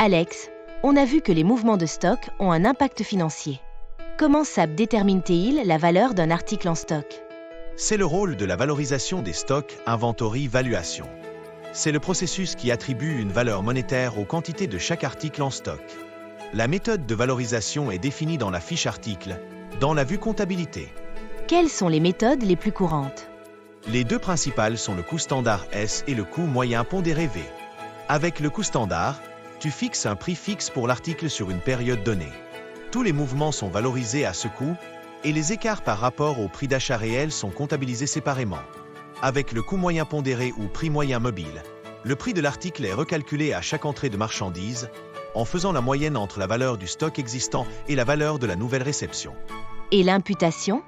Alex, on a vu que les mouvements de stock ont un impact financier. Comment SAP détermine-t-il la valeur d'un article en stock? C'est le rôle de la valorisation des stocks, inventory valuation. C'est le processus qui attribue une valeur monétaire aux quantités de chaque article en stock. La méthode de valorisation est définie dans la fiche article, dans la vue comptabilité. Quelles sont les méthodes les plus courantes? Les deux principales sont le coût standard S et le coût moyen pondéré V. Avec le coût standard, tu fixes un prix fixe pour l'article sur une période donnée. Tous les mouvements sont valorisés à ce coût et les écarts par rapport au prix d'achat réel sont comptabilisés séparément. Avec le coût moyen pondéré ou prix moyen mobile, le prix de l'article est recalculé à chaque entrée de marchandise en faisant la moyenne entre la valeur du stock existant et la valeur de la nouvelle réception. Et l'imputation?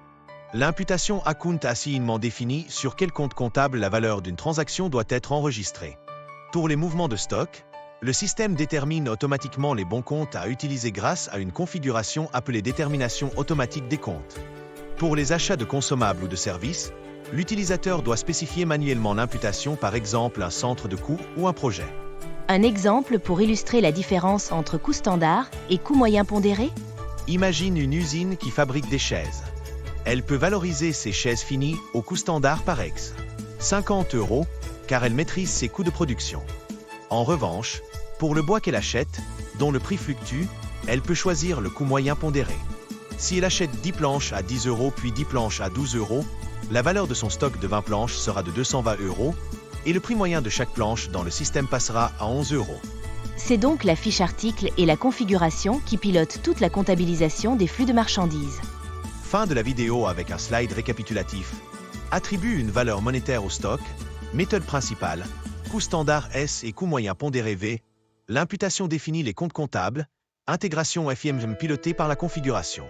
L'imputation account assignement définit sur quel compte comptable la valeur d'une transaction doit être enregistrée. Pour les mouvements de stock, le système détermine automatiquement les bons comptes à utiliser grâce à une configuration appelée détermination automatique des comptes. Pour les achats de consommables ou de services, l'utilisateur doit spécifier manuellement l'imputation, par exemple un centre de coût ou un projet. Un exemple pour illustrer la différence entre coût standard et coût moyen pondéré? Imagine une usine qui fabrique des chaises. Elle peut valoriser ses chaises finies au coût standard par ex. 50 € car elle maîtrise ses coûts de production. En revanche, pour le bois qu'elle achète, dont le prix fluctue, elle peut choisir le coût moyen pondéré. Si elle achète 10 planches à 10 € puis 10 planches à 12 €, la valeur de son stock de 20 planches sera de 220 € et le prix moyen de chaque planche dans le système passera à 11 €. C'est donc la fiche article et la configuration qui pilotent toute la comptabilisation des flux de marchandises. Fin de la vidéo avec un slide récapitulatif. Attribue une valeur monétaire au stock, méthode principale, coût standard S et coût moyen pondéré V, l'imputation définit les comptes comptables, intégration FIMM pilotée par la configuration.